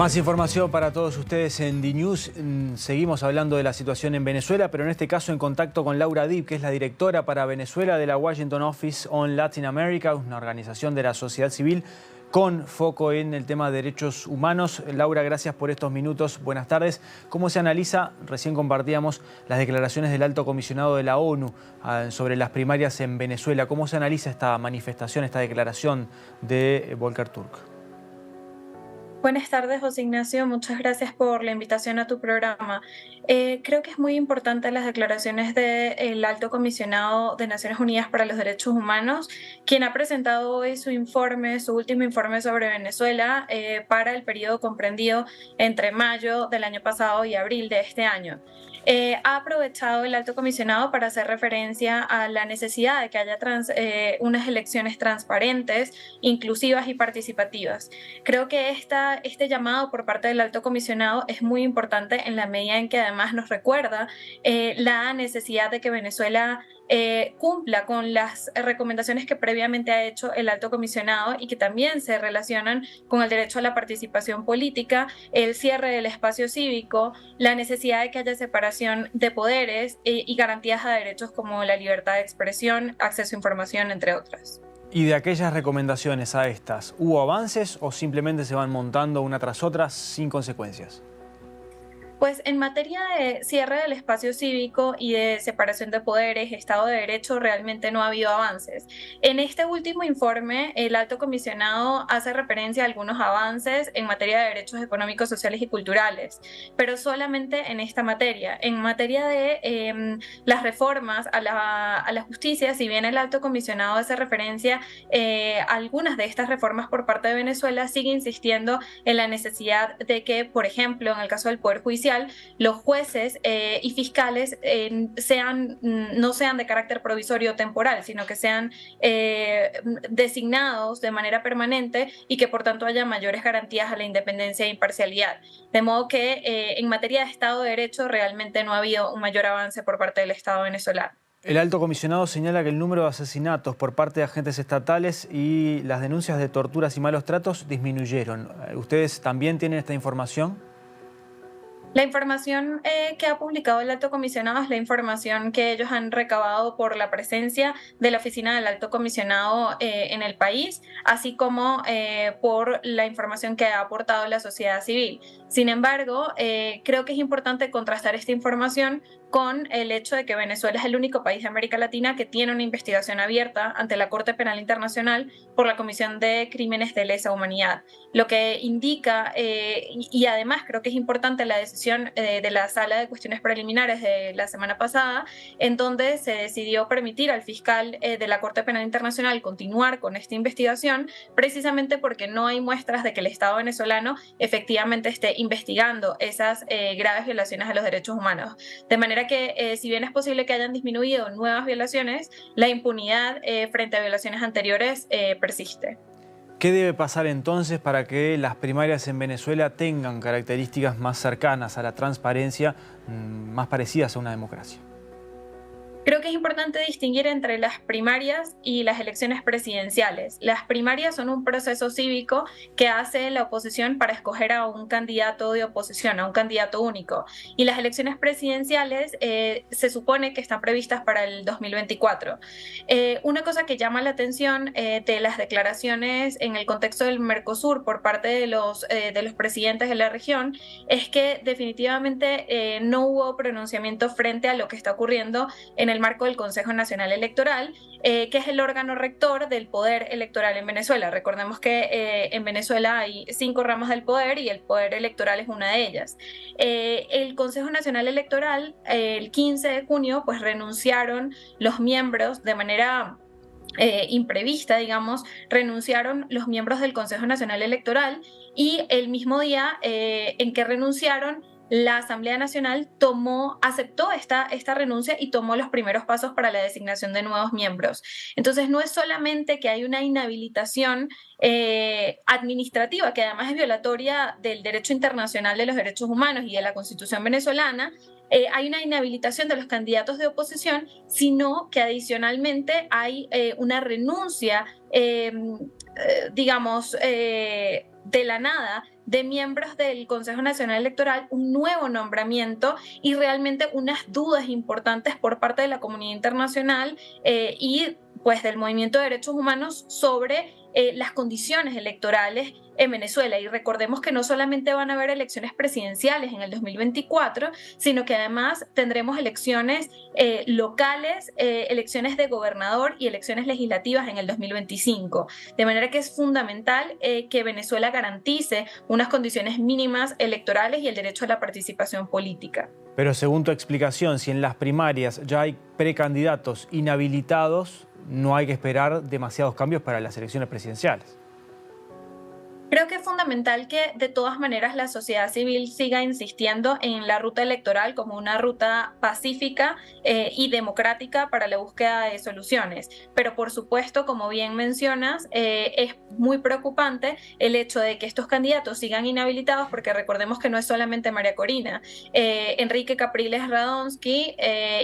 Más información para todos ustedes en DNews. Seguimos hablando de la situación en Venezuela, pero en este caso en contacto con Laura Dib, que es la directora para Venezuela de la Washington Office on Latin America, una organización de la sociedad civil con foco en el tema de derechos humanos. Laura, gracias por estos minutos. Buenas tardes. ¿Cómo se analiza? Recién compartíamos las declaraciones del alto comisionado de la ONU sobre las primarias en Venezuela. ¿Cómo se analiza esta manifestación, esta declaración de Volker Turk? Buenas tardes, José Ignacio. Muchas gracias por la invitación a tu programa. Creo que es muy importante las declaraciones del Alto Comisionado de Naciones Unidas para los Derechos Humanos, quien ha presentado hoy su último informe sobre Venezuela para el periodo comprendido entre mayo del año pasado y abril de este año. Ha aprovechado el Alto Comisionado para hacer referencia a la necesidad de que haya unas elecciones transparentes, inclusivas y participativas. Creo que este llamado por parte del Alto Comisionado es muy importante en la medida en que además nos recuerda la necesidad de que Venezuela cumpla con las recomendaciones que previamente ha hecho el Alto Comisionado y que también se relacionan con el derecho a la participación política, el cierre del espacio cívico, la necesidad de que haya separación de poderes y garantías a derechos como la libertad de expresión, acceso a información, entre otras. Y de aquellas recomendaciones a estas, ¿hubo avances o simplemente se van montando una tras otra sin consecuencias? Pues en materia de cierre del espacio cívico y de separación de poderes, Estado de Derecho, realmente no ha habido avances. En este último informe, el Alto Comisionado hace referencia a algunos avances en materia de derechos económicos, sociales y culturales, pero solamente en esta materia. En materia de las reformas a la justicia, si bien el Alto Comisionado hace referencia a algunas de estas reformas por parte de Venezuela, sigue insistiendo en la necesidad de que, por ejemplo, en el caso del Poder Judicial, los jueces y fiscales no sean de carácter provisorio o temporal, sino que sean designados de manera permanente y que por tanto haya mayores garantías a la independencia e imparcialidad. De modo que en materia de Estado de Derecho realmente no ha habido un mayor avance por parte del Estado venezolano. El alto comisionado señala que el número de asesinatos por parte de agentes estatales y las denuncias de torturas y malos tratos disminuyeron. ¿Ustedes también tienen esta información? La información que ha publicado el Alto Comisionado es la información que ellos han recabado por la presencia de la Oficina del Alto Comisionado en el país, así como por la información que ha aportado la sociedad civil. Sin embargo, creo que es importante contrastar esta información con el hecho de que Venezuela es el único país de América Latina que tiene una investigación abierta ante la Corte Penal Internacional por la Comisión de Crímenes de Lesa Humanidad, lo que indica, y además creo que es importante la decisión de la Sala de Cuestiones Preliminares de la semana pasada, en donde se decidió permitir al fiscal de la Corte Penal Internacional continuar con esta investigación, precisamente porque no hay muestras de que el Estado venezolano efectivamente esté investigando esas graves violaciones a los derechos humanos. De manera que si bien es posible que hayan disminuido nuevas violaciones, la impunidad frente a violaciones anteriores persiste. ¿Qué debe pasar entonces para que las primarias en Venezuela tengan características más cercanas a la transparencia, más parecidas a una democracia? Creo que es importante distinguir entre las primarias y las elecciones presidenciales. Las primarias son un proceso cívico que hace la oposición para escoger a un candidato de oposición, a un candidato único. Y las elecciones presidenciales se supone que están previstas para el 2024. Una cosa que llama la atención de las declaraciones en el contexto del Mercosur por parte de los presidentes de la región es que definitivamente no hubo pronunciamiento frente a lo que está ocurriendo en el marco del Consejo Nacional Electoral, que es el órgano rector del poder electoral en Venezuela. Recordemos que en Venezuela hay 5 ramas del poder y el poder electoral es una de ellas. El Consejo Nacional Electoral, el 15 de junio, pues renunciaron los miembros de manera imprevista, digamos, renunciaron los miembros del Consejo Nacional Electoral y el mismo día en que renunciaron, la Asamblea Nacional aceptó esta renuncia y tomó los primeros pasos para la designación de nuevos miembros. Entonces no es solamente que hay una inhabilitación administrativa, que además es violatoria del derecho internacional de los derechos humanos y de la Constitución venezolana, hay una inhabilitación de los candidatos de oposición, sino que adicionalmente hay una renuncia digamos, de la nada, de miembros del Consejo Nacional Electoral, un nuevo nombramiento y realmente unas dudas importantes por parte de la comunidad internacional y pues del movimiento de derechos humanos sobre las condiciones electorales en Venezuela. Y recordemos que no solamente van a haber elecciones presidenciales en el 2024, sino que además tendremos elecciones locales, elecciones de gobernador y elecciones legislativas en el 2025. De manera que es fundamental que Venezuela garantice unas condiciones mínimas electorales y el derecho a la participación política. Pero según tu explicación, si en las primarias ya hay precandidatos inhabilitados, no hay que esperar demasiados cambios para las elecciones presidenciales. Creo que es fundamental que de todas maneras la sociedad civil siga insistiendo en la ruta electoral como una ruta pacífica y democrática para la búsqueda de soluciones. Pero por supuesto, como bien mencionas, es muy preocupante el hecho de que estos candidatos sigan inhabilitados, porque recordemos que no es solamente María Corina. Enrique Capriles Radonsky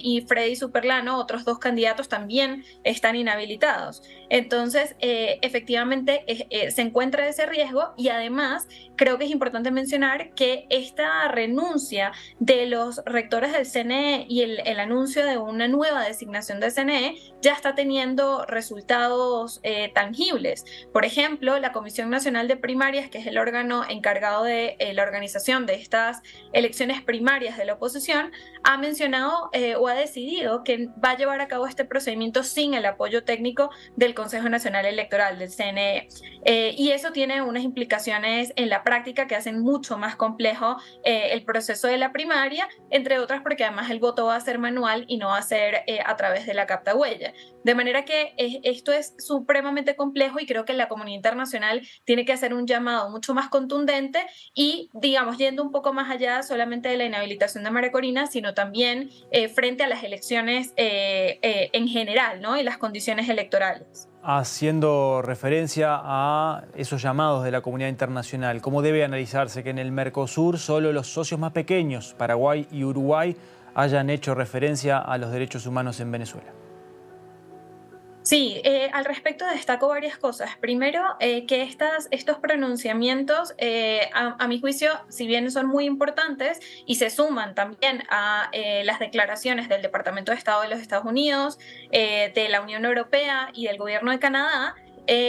y Freddy Superlano, otros dos candidatos, también están inhabilitados. Entonces, efectivamente, se encuentra ese riesgo. Y además creo que es importante mencionar que esta renuncia de los rectores del CNE y el anuncio de una nueva designación del CNE ya está teniendo resultados tangibles. Por ejemplo, la Comisión Nacional de Primarias, que es el órgano encargado de la organización de estas elecciones primarias de la oposición, ha mencionado o ha decidido que va a llevar a cabo este procedimiento sin el apoyo técnico del Consejo Nacional Electoral, del CNE. Y eso tiene unas implicaciones en la práctica que hacen mucho más complejo el proceso de la primaria, entre otras porque además el voto va a ser manual y no va a ser a través de la captahuella. De manera que esto es supremamente complejo y creo que la comunidad internacional tiene que hacer un llamado mucho más contundente y, digamos, yendo un poco más allá solamente de la inhabilitación de María Corina, sino también frente a las elecciones en general, ¿no? Y las condiciones electorales. Haciendo referencia a esos llamados de la comunidad internacional, ¿cómo debe analizarse que en el Mercosur solo los socios más pequeños, Paraguay y Uruguay, hayan hecho referencia a los derechos humanos en Venezuela? Sí, al respecto destaco varias cosas. Primero, que estos pronunciamientos, a mi juicio, si bien son muy importantes y se suman también a las declaraciones del Departamento de Estado de los Estados Unidos, de la Unión Europea y del Gobierno de Canadá,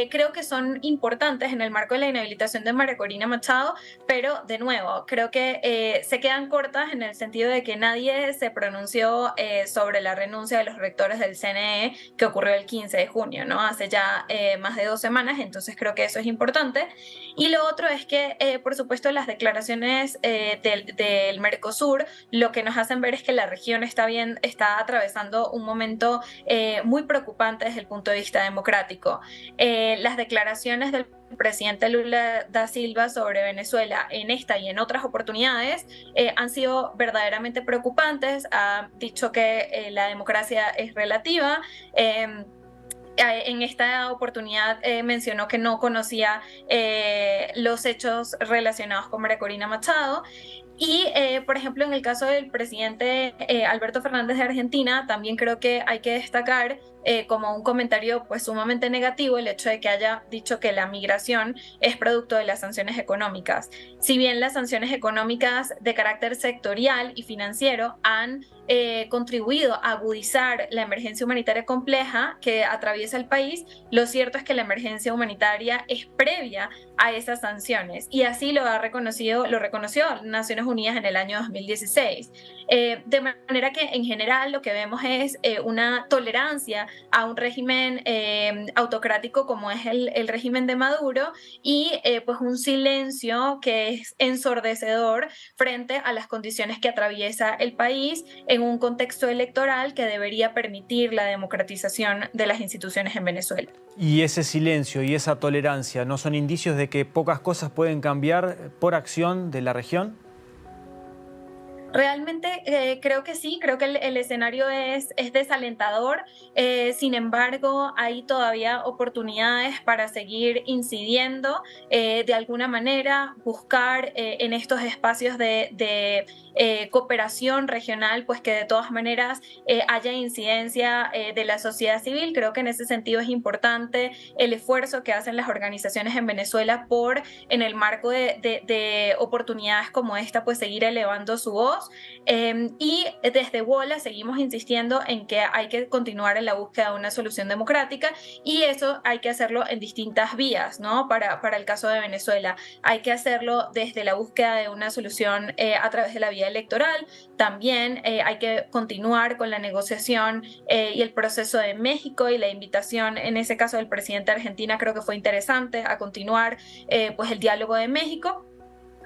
creo que son importantes en el marco de la inhabilitación de María Corina Machado, pero de nuevo, creo que se quedan cortas en el sentido de que nadie se pronunció sobre la renuncia de los rectores del CNE que ocurrió el 15 de junio, ¿no? Hace ya más de 2 semanas, entonces creo que eso es importante. Y lo otro es que, por supuesto, las declaraciones del Mercosur lo que nos hacen ver es que la región está atravesando un momento muy preocupante desde el punto de vista democrático. Las declaraciones del presidente Lula da Silva sobre Venezuela en esta y en otras oportunidades han sido verdaderamente preocupantes. Ha dicho que la democracia es relativa. En esta oportunidad mencionó que no conocía los hechos relacionados con María Corina Machado. Y, por ejemplo, en el caso del presidente Alberto Fernández de Argentina, también creo que hay que destacar como un comentario pues sumamente negativo el hecho de que haya dicho que la migración es producto de las sanciones económicas. Si bien las sanciones económicas de carácter sectorial y financiero han contribuido a agudizar la emergencia humanitaria compleja que atraviesa el país, lo cierto es que la emergencia humanitaria es previa a esas sanciones y así lo reconoció Naciones Unidas en el año 2016. De manera que en general lo que vemos es una tolerancia a un régimen autocrático como es el régimen de Maduro y pues un silencio que es ensordecedor frente a las condiciones que atraviesa el país en un contexto electoral que debería permitir la democratización de las instituciones en Venezuela. ¿Y ese silencio y esa tolerancia no son indicios de que pocas cosas pueden cambiar por acción de la región? Realmente creo que sí, creo que el escenario es desalentador. Sin embargo, hay todavía oportunidades para seguir incidiendo de alguna manera, buscar en estos espacios de cooperación regional, pues que de todas maneras haya incidencia de la sociedad civil. Creo que en ese sentido es importante el esfuerzo que hacen las organizaciones en Venezuela por, en el marco de oportunidades como esta, pues seguir elevando su voz. Y desde WOLA seguimos insistiendo en que hay que continuar en la búsqueda de una solución democrática, y eso hay que hacerlo en distintas vías, ¿no? Para el caso de Venezuela, hay que hacerlo desde la búsqueda de una solución a través de la vía electoral. También hay que continuar con la negociación y el proceso de México, y la invitación en ese caso del presidente de Argentina creo que fue interesante, a continuar pues el diálogo de México.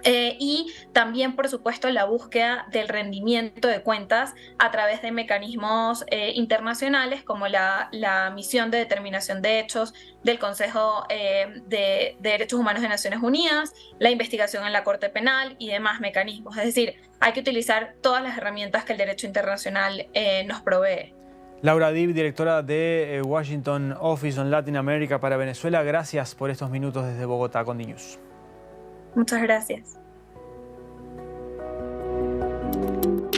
Y también, por supuesto, la búsqueda del rendimiento de cuentas a través de mecanismos internacionales como la misión de determinación de hechos del Consejo de Derechos Humanos de Naciones Unidas, la investigación en la Corte Penal y demás mecanismos. Es decir, hay que utilizar todas las herramientas que el derecho internacional nos provee. Laura Dib, directora de Washington Office on Latin America para Venezuela, gracias por estos minutos desde Bogotá con DNews. Muchas gracias.